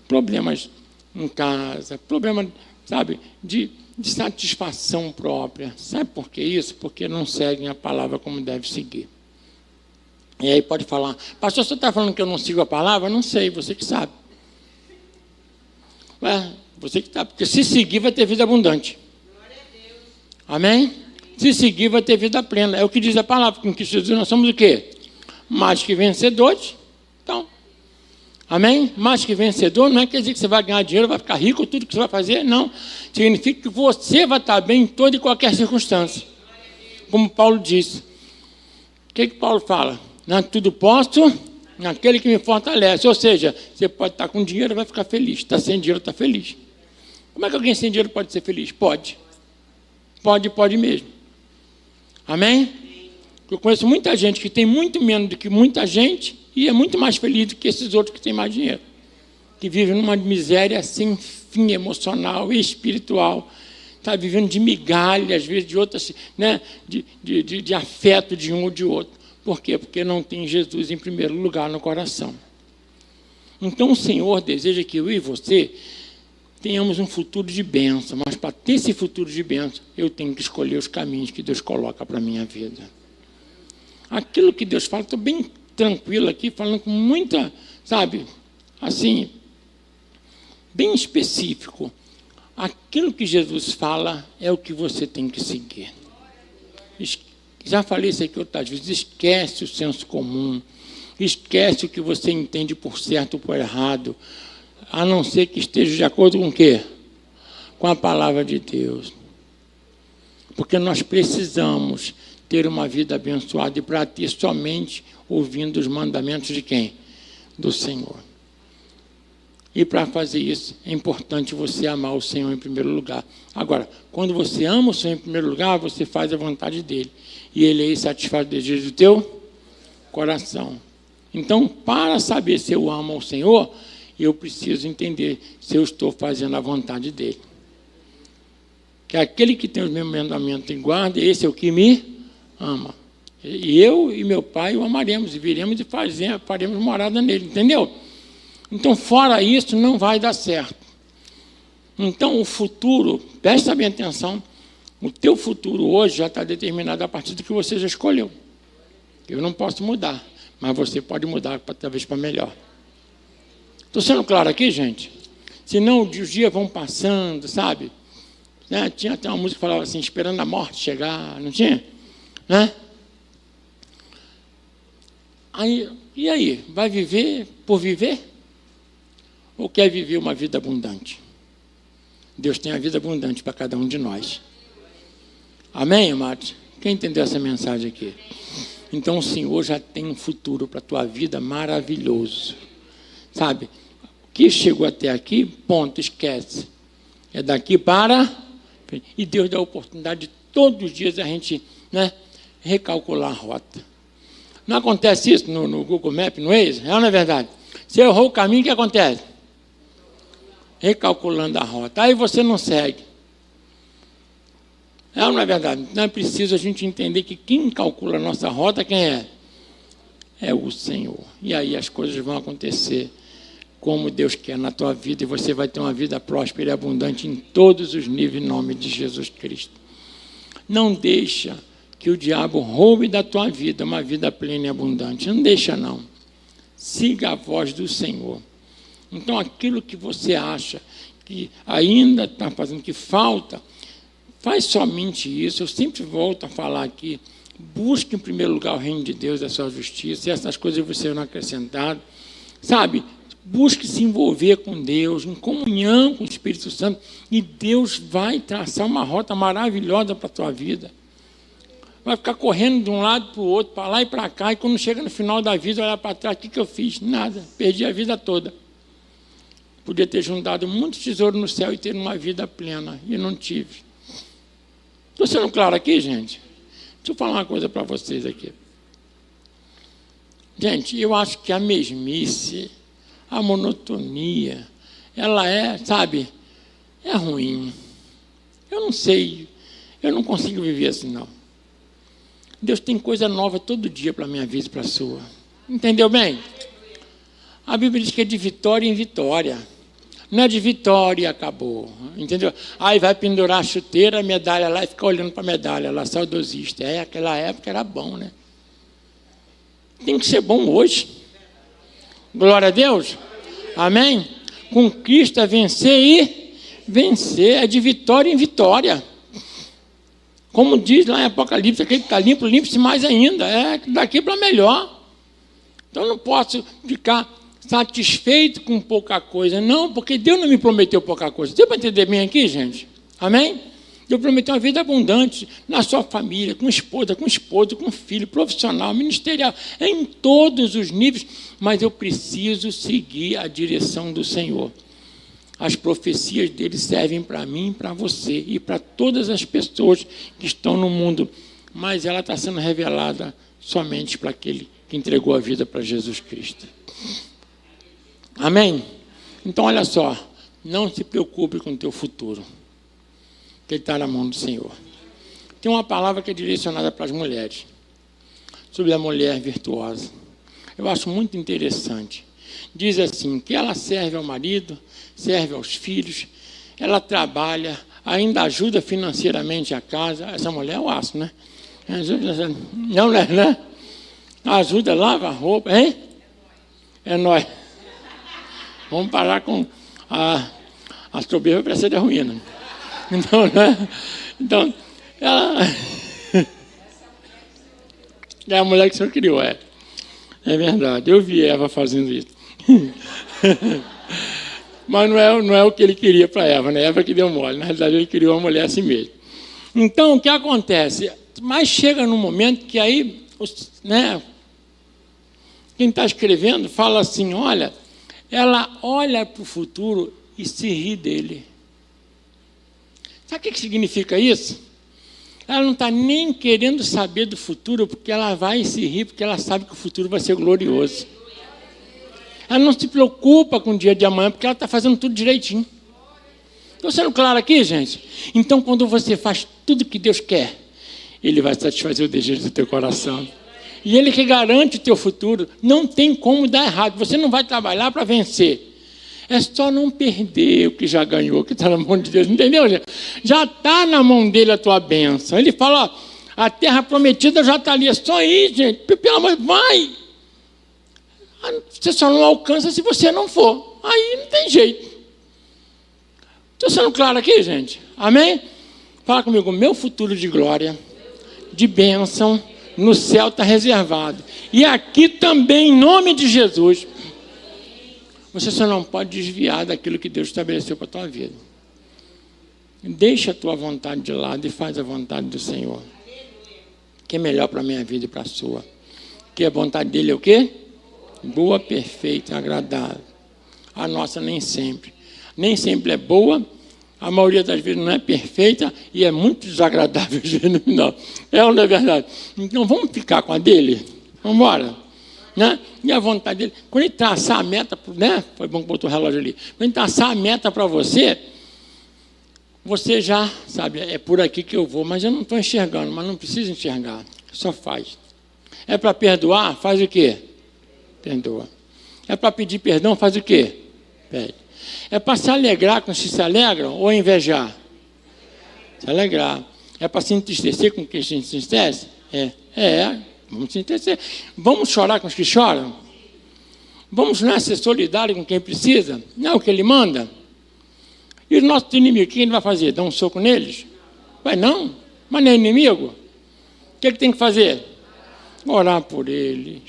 Problemas em casa, problemas, sabe, de satisfação própria. Sabe por que isso? Porque não seguem a palavra como deve seguir. E aí pode falar: pastor, você está falando que eu não sigo a palavra? Não sei, você que sabe. Você que sabe, porque se seguir vai ter vida abundante. Amém? Se seguir vai ter vida plena. É o que diz a palavra, com Cristo Jesus nós somos o quê? Mais que vencedores. Então, amém? Mais que vencedor não é quer dizer que você vai ganhar dinheiro, vai ficar rico, tudo que você vai fazer, não. Significa que você vai estar bem em toda e qualquer circunstância. Como Paulo disse. O que Paulo fala? Tudo posso naquele que me fortalece. Ou seja, você pode estar com dinheiro e vai ficar feliz. Está sem dinheiro, está feliz. Como é que alguém sem dinheiro pode ser feliz? Pode. Pode mesmo. Amém? Eu conheço muita gente que tem muito menos do que muita gente e é muito mais feliz do que esses outros que têm mais dinheiro. Que vivem numa miséria sem fim emocional e espiritual. Está vivendo de migalha, às vezes de outras, né? de afeto de um ou de outro. Por quê? Porque não tem Jesus em primeiro lugar no coração. Então o Senhor deseja que eu e você tenhamos um futuro de bênção, mas para ter esse futuro de bênção, eu tenho que escolher os caminhos que Deus coloca para a minha vida. Aquilo que Deus fala, estou bem tranquilo aqui, falando com muita, sabe, assim, bem específico. Aquilo que Jesus fala é o que você tem que seguir. Já falei isso aqui outras vezes, esquece o senso comum, esquece o que você entende por certo ou por errado, a não ser que esteja de acordo com o quê? Com a palavra de Deus. Porque nós precisamos ter uma vida abençoada e para ter somente ouvindo os mandamentos de quem? Do Senhor. E para fazer isso, é importante você amar o Senhor em primeiro lugar. Agora, quando você ama o Senhor em primeiro lugar, você faz a vontade dEle. E Ele aí satisfaz o desejo do teu coração. Então, para saber se eu amo o Senhor, eu preciso entender se eu estou fazendo a vontade dEle. Que aquele que tem os meus mandamentos e guarda, esse é o que me ama. E eu e meu Pai o amaremos, e viremos e faremos morada nele, entendeu? Então, fora isso, não vai dar certo. Então, o futuro, presta bem atenção, o teu futuro hoje já está determinado a partir do que você já escolheu. Eu não posso mudar, mas você pode mudar, talvez para melhor. Estou sendo claro aqui, gente? Senão os dias vão passando, sabe? Né? Tinha até uma música que falava assim, esperando a morte chegar, não tinha? Né? E aí, vai viver por viver? Ou quer viver uma vida abundante? Deus tem a vida abundante para cada um de nós. Amém, amados? Quem entendeu essa mensagem aqui? Então o Senhor já tem um futuro para a tua vida maravilhoso. Sabe? O que chegou até aqui, ponto, esquece. É daqui para... E Deus dá a oportunidade de todos os dias a gente, né, recalcular a rota. Não acontece isso no Google Maps, no Waze? Não é verdade? Você errou o caminho, o que acontece? Recalculando a rota. Aí você não segue. Não é verdade? Não é preciso a gente entender que quem calcula a nossa rota, quem é? É o Senhor. E aí as coisas vão acontecer como Deus quer na tua vida, e você vai ter uma vida próspera e abundante em todos os níveis, em nome de Jesus Cristo. Não deixa que o diabo roube da tua vida uma vida plena e abundante. Não deixa, não. Siga a voz do Senhor. Então, aquilo que você acha que ainda está fazendo, que falta, faz somente isso. Eu sempre volto a falar aqui, busque em primeiro lugar o reino de Deus, a sua justiça, e essas coisas você serão acrescentadas. Sabe, busque se envolver com Deus, em comunhão com o Espírito Santo, e Deus vai traçar uma rota maravilhosa para a tua vida. Vai ficar correndo de um lado para o outro, para lá e para cá, e quando chega no final da vida, olhar para trás, o que eu fiz? Nada, perdi a vida toda. Podia ter juntado muito tesouro no céu e ter uma vida plena, e não tive. Estou sendo claro aqui, gente? Deixa eu falar uma coisa para vocês aqui. Gente, eu acho que a mesmice, a monotonia, ela é, sabe, é ruim. Eu não sei, eu não consigo viver assim, não. Deus tem coisa nova todo dia para a minha vida e para a sua. Entendeu bem? A Bíblia diz que é de vitória em vitória. Não é de vitória e acabou. Entendeu? Aí vai pendurar a chuteira, a medalha lá e ficar olhando para a medalha lá, saudosista. Aquela época era bom, né? Tem que ser bom hoje. Glória a Deus. Amém? Conquista, vencer e vencer. É de vitória em vitória. Como diz lá em Apocalipse, aquele que está limpo, limpe-se mais ainda. É daqui para melhor. Então eu não posso ficar satisfeito com pouca coisa. Não, porque Deus não me prometeu pouca coisa. Deu para entender bem aqui, gente? Amém? Deus prometeu uma vida abundante na sua família, com esposa, com esposo, com filho, profissional, ministerial, em todos os níveis, mas eu preciso seguir a direção do Senhor. As profecias dele servem para mim, para você e para todas as pessoas que estão no mundo, mas ela está sendo revelada somente para aquele que entregou a vida para Jesus Cristo. Amém? Então, olha só, não se preocupe com o teu futuro, que ele está na mão do Senhor. Tem uma palavra que é direcionada para as mulheres, sobre a mulher virtuosa. Eu acho muito interessante. Diz assim, que ela serve ao marido, serve aos filhos, ela trabalha, ainda ajuda financeiramente a casa. Essa mulher é o aço, né? Não, né? Ajuda, lava a roupa, hein? É nóis. Vamos parar com a soberba para ser da ruína. Então, né? Então, ela... É a mulher que o Senhor criou, é. É verdade, eu vi Eva fazendo isso. Mas não é o que ele queria para Eva, né? Eva que deu mole. Na realidade, ele criou a mulher assim mesmo. Então, o que acontece? Mas chega num momento que aí, né, quem está escrevendo fala assim, olha, ela olha para o futuro e se ri dele. Sabe o que significa isso? Ela não está nem querendo saber do futuro, porque ela vai se rir, porque ela sabe que o futuro vai ser glorioso. Ela não se preocupa com o dia de amanhã, porque ela está fazendo tudo direitinho. Estou sendo claro aqui, gente? Então, quando você faz tudo que Deus quer, Ele vai satisfazer o desejo do teu coração. E Ele que garante o teu futuro. Não tem como dar errado. Você não vai trabalhar para vencer. É só não perder o que já ganhou, que está na mão de Deus, entendeu, gente? Já está na mão dele a tua bênção. Ele fala, ó, a terra prometida já está ali, é só ir, gente. Pelo amor, vai. Você só não alcança se você não for. Aí não tem jeito. Estou sendo claro aqui, gente? Amém? Fala comigo, meu futuro de glória, de bênção, no céu está reservado. E aqui também, em nome de Jesus, você só não pode desviar daquilo que Deus estabeleceu para a tua vida. Deixa a tua vontade de lado e faz a vontade do Senhor. Que é melhor para a minha vida e para a sua. Que a vontade dele é o quê? Boa, perfeita, agradável. A nossa nem sempre. Nem sempre é boa, a maioria das vezes não é perfeita e é muito desagradável no final. É ou não é verdade? Então vamos ficar com a dele? Vamos embora. Né? E a vontade dele, quando ele traçar a meta, né? Foi bom que botou o relógio ali. Quando ele traçar a meta para você, você já sabe, é por aqui que eu vou, mas eu não estou enxergando, mas não precisa enxergar, só faz. É para perdoar? Faz o quê? Perdoa. É para pedir perdão? Faz o quê? Pede. É para se alegrar com os que se alegram ou invejar? Se alegrar. É para se entristecer com quem se entristece? Vamos se entristecer. Vamos chorar com os que choram? Vamos ser solidários com quem precisa? Não é o que ele manda? E os nossos inimigos, o que ele vai fazer? Dar um soco neles? Vai não? Mas não é inimigo? O que ele tem que fazer? Orar por eles.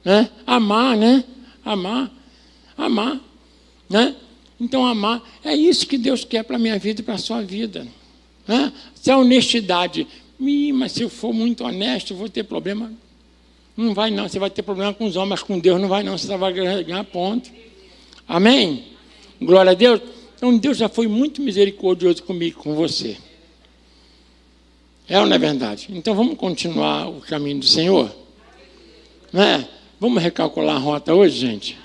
Né? Amar, né? Amar. Né? Então, amar, é isso que Deus quer para a minha vida e para a sua vida. Né? Se a honestidade, mas se eu for muito honesto, eu vou ter problema. Não vai não, você vai ter problema com os homens, mas com Deus não vai não, você vai ganhar ponto. Amém? Glória a Deus. Então, Deus já foi muito misericordioso comigo, com você. É ou não é verdade? Então, vamos continuar o caminho do Senhor? Né? Vamos recalcular a rota hoje, gente?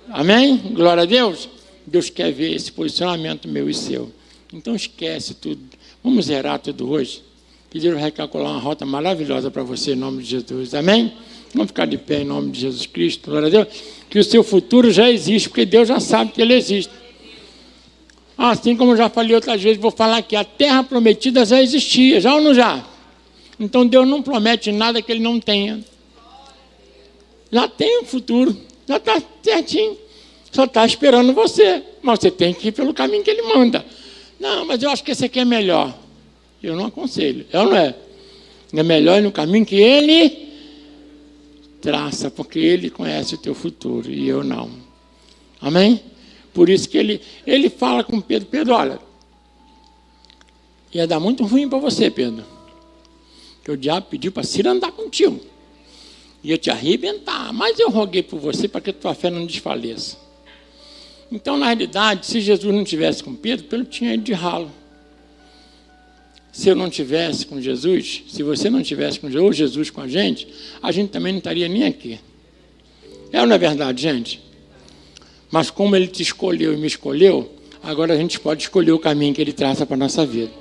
Amém? Glória a Deus. Deus quer ver esse posicionamento meu e seu. Então esquece tudo. Vamos zerar tudo hoje. Que Deus vai recalcular uma rota maravilhosa para você em nome de Jesus. Amém? Vamos ficar de pé em nome de Jesus Cristo. Glória a Deus. Que o seu futuro já existe, porque Deus já sabe que ele existe. Assim como eu já falei outras vezes, vou falar aqui. A terra prometida já existia, já ou não já? Então Deus não promete nada que ele não tenha. Já tem o futuro. Já está certinho. Só está esperando você. Mas você tem que ir pelo caminho que ele manda. Não, mas eu acho que esse aqui é melhor. Eu não aconselho. É ou não é? É melhor ir no caminho que ele traça, porque ele conhece o teu futuro e eu não. Amém? Por isso que ele fala com Pedro. Pedro, olha, ia dar muito ruim para você, Pedro. Que o diabo pediu para Ciro andar contigo. Ia te arrebentar, mas eu roguei por você para que a tua fé não desfaleça. Então, na realidade, se Jesus não tivesse com Pedro, Pedro tinha ido de ralo. Se eu não tivesse com Jesus, se você não tivesse com Jesus com a gente também não estaria nem aqui. É ou não é verdade, gente? Mas como ele te escolheu e me escolheu, agora a gente pode escolher o caminho que ele traça para a nossa vida.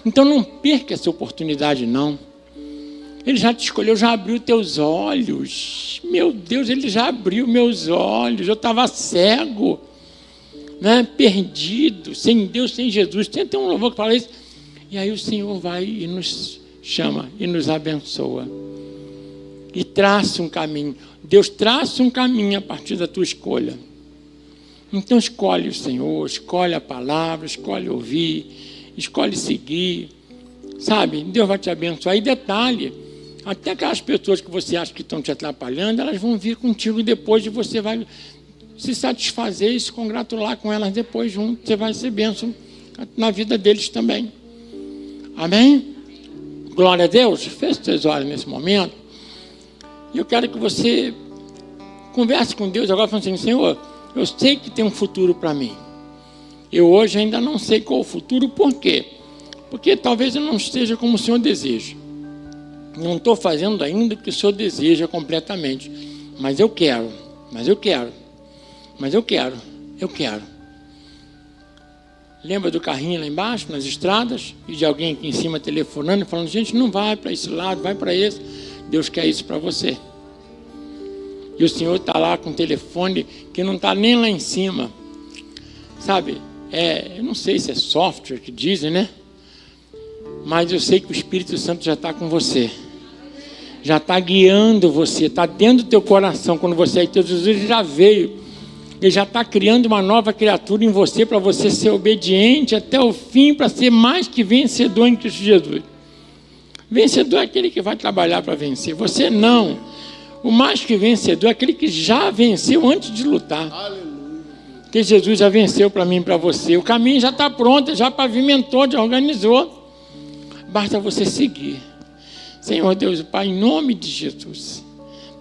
Então, não perca essa oportunidade, não. Ele já te escolheu, já abriu teus olhos. Meu Deus, ele já abriu meus olhos. Eu estava cego, né? Perdido, sem Deus, sem Jesus. Tem até um louvor que fala isso. E aí o Senhor vai e nos chama e nos abençoa. E traça um caminho. Deus traça um caminho a partir da tua escolha. Então escolhe o Senhor, escolhe a palavra, escolhe ouvir, escolhe seguir. Sabe? Deus vai te abençoar. E detalhe, até aquelas pessoas que você acha que estão te atrapalhando, elas vão vir contigo depois e você vai se satisfazer e se congratular com elas depois junto. Você vai ser bênção na vida deles também. Amém? Glória a Deus. Feche seus olhos nesse momento. E eu quero que você converse com Deus agora falando assim, Senhor, eu sei que tem um futuro para mim. Eu hoje ainda não sei qual o futuro, por quê? Porque talvez eu não esteja como o Senhor deseja. Não estou fazendo ainda o que o Senhor deseja completamente. Mas eu quero. Lembra do carrinho lá embaixo, nas estradas? E de alguém aqui em cima telefonando e falando, gente, não vai para esse lado, vai para esse. Deus quer isso para você. E o Senhor está lá com o telefone que não está nem lá em cima. Sabe, eu não sei se é software que dizem, né? Mas eu sei que o Espírito Santo já está com você. Já está guiando você, está dentro do teu coração. Quando você é teu Jesus, já veio. Ele já está criando uma nova criatura em você, para você ser obediente até o fim, para ser mais que vencedor em Cristo Jesus. Vencedor é aquele que vai trabalhar para vencer. Você não. O mais que vencedor é aquele que já venceu antes de lutar. Aleluia. Que Jesus já venceu para mim e para você. O caminho já está pronto, já pavimentou, já organizou. Basta você seguir. Senhor Deus, Pai, em nome de Jesus,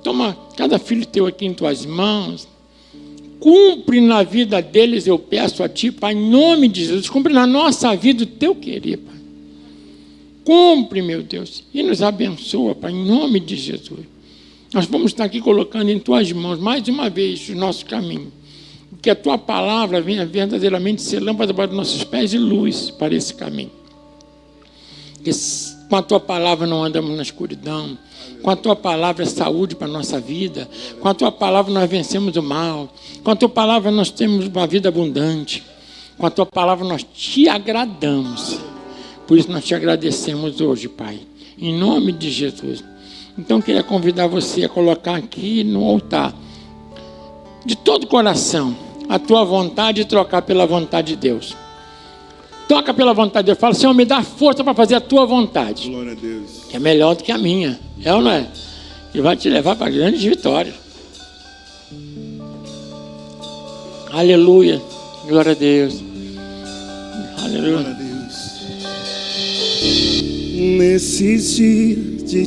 toma cada filho teu aqui em tuas mãos. Cumpre na vida deles, eu peço a Ti, Pai, em nome de Jesus. Cumpre na nossa vida o Teu querer, Pai. Cumpre, meu Deus, e nos abençoa, Pai, em nome de Jesus. Nós vamos estar aqui colocando em Tuas mãos, mais uma vez, o nosso caminho. Que a Tua palavra venha verdadeiramente ser lâmpada para os nossos pés e luz para esse caminho. Que com a Tua palavra não andamos na escuridão. Com a Tua palavra é saúde para a nossa vida. Com a Tua palavra nós vencemos o mal. Com a Tua palavra nós temos uma vida abundante. Com a Tua palavra nós Te agradamos. Por isso nós Te agradecemos hoje, Pai. Em nome de Jesus. Então queria convidar você a colocar aqui no altar, de todo o coração, a Tua vontade e trocar pela vontade de Deus. Toca pela vontade de Deus. Fala, Senhor, me dá força para fazer a Tua vontade. Glória a Deus. Que é melhor do que a minha. É ou não é? Que vai te levar para grandes vitórias. Aleluia. Glória a Deus. Aleluia. Glória a Deus. Nesses dias de